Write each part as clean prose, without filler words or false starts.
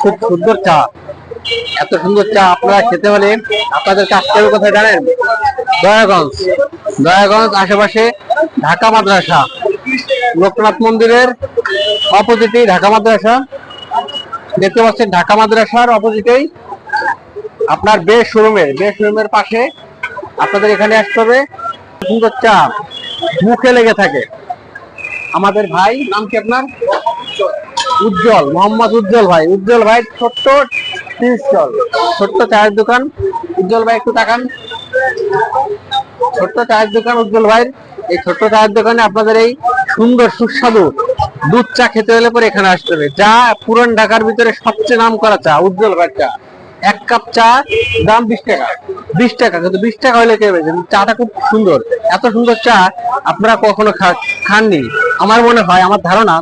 খুব সুন্দর চা। এত সুন্দর চা আপনারা খেতে হলে আপনাদের আসতে হবে কোথায় জানেন? দয়াগঞ্জ। দয়াগঞ্জ আশেপাশে ঢাকা মাদ্রাসা, লোকনাথ মন্দিরের অপোজিটেই ঢাকা মাদ্রাসা। দেখতে পাচ্ছেন ঢাকা মাদ্রাসার অপোজিটেই আপনার বেশ শোরুমের পাশে আপনাদের এখানে আসতে হবে। সুন্দর চা মুখে লেগে থাকে। আমাদের ভাই, নাম কি আপনার? উজ্জ্বল, মোহাম্মদ উজ্জ্বল ভাই। উজ্জ্বল ভাই ছোট্ট টি স্টল, ছোট্ট চায়ের দোকান। উজ্জ্বল ভাই একটু তাকান। ছোট্ট চায়ের দোকান উজ্জ্বল ভাইয়ের। এই ছোট্ট চায়ের দোকানে আপনাদের এই সুন্দর সুস্বাদু দুধ চা খেতে হলে পরে এখানে আসতে হবে। যা পুরান ঢাকার ভিতরে সবচেয়ে নাম করা চা উজ্জ্বল ভাইয়ের চা। এক কাপ চা দাম 20 টাকা। 20 টাকা, কিন্তু 20 টাকা হলে কে বেচে? চাটা খুব সুন্দর। এত সুন্দর চা আপনারা কখনো খাননি আমার মনে হয়, আমার ধারণা।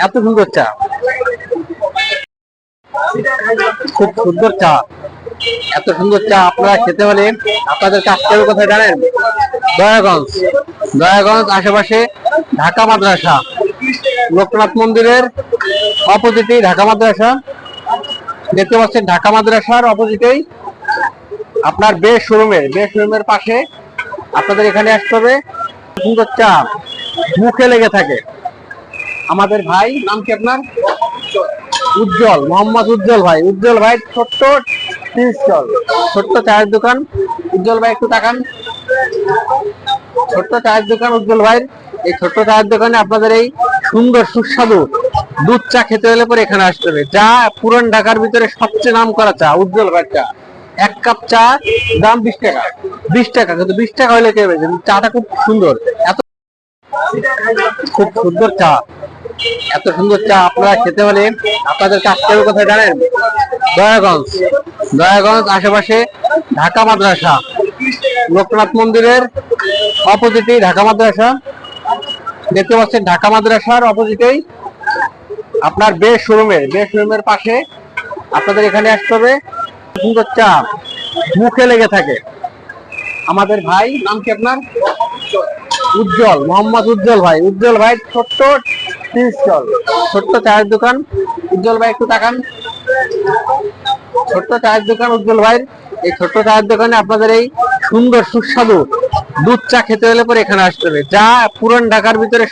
এত সুন্দর চা, খুব সুন্দর চা। এত সুন্দর চা আপনারা খেতে হলে আপনাদের আসতে হবে কোথায় জানেন? দয়াগঞ্জ। দয়াগঞ্জ আশেপাশে ঢাকা মাদ্রাসা, লোকনাথ মন্দিরের অপোজিটেই ঢাকা মাদ্রাসা। দেখতে পাচ্ছেন ঢাকা মাদ্রাসার অপোজিটেই আপনার বেশ শোরুমের পাশে আপনাদের এখানে আসতে হবে। সুন্দর চা মুখে লেগে থাকে। আমাদের ভাই, নাম কি আপনার? উজ্জ্বল, মোহাম্মদ উজ্জ্বল ভাই। উজ্জ্বল ভাই ছোট্ট টি স্টল, ছোট্ট চায়ের দোকান। উজ্জ্বল ভাই একটু তাকান। ছোট্ট চায়ের দোকান উজ্জ্বল ভাইয়ের। এই ছোট্ট চায়ের দোকানে আপনাদের এই সুন্দর সুস্বাদু দুধ চা খেতে হলে পরে এখানে আসতে হবে। যা পুরান ঢাকার ভিতরে সবচেয়ে নাম করা চা উজ্জ্বল ভাইয়ের চা। এক কাপ চা দাম 20 টাকা। 20 টাকা, কিন্তু 20 টাকা হলে কে বেচে? চাটা খুব সুন্দর। এত খুব সুন্দর চা। এত সুন্দর চা আপনারা খেতে হলে আপনাদের আসতে হবে কোথায় জানেন? দয়াগঞ্জ। দয়াগঞ্জ আশেপাশে ঢাকা মাদ্রাসা, লোকনাথ মন্দিরের অপোজিটেই ঢাকা মাদ্রাসা। দেখতে পাচ্ছেন ঢাকা মাদ্রাসার অপোজিটেই আপনার বেশ শোরুমের পাশে আপনাদের এখানে আসতে হবে। সুন্দর চা মুখে লেগে থাকে। আমাদের ভাই, নাম কি আপনার? উজ্জ্বল, মোহাম্মদ উজ্জ্বল ভাই। উজ্জ্বল ভাই ছোট্ট টি স্টল, ছোট্ট চায়ের দোকান। উজ্জ্বল ভাই একটু তাকান। ছোট্ট চায়ের দোকান উজ্জ্বল ভাইয়ের। এই ছোট্ট চায়ের দোকানে আপনাদের এই সুন্দর সুস্বাদু দুধ চা খেতে হলে পরে এখানে আসতে হবে। যা পুরান ঢাকার ভিতরে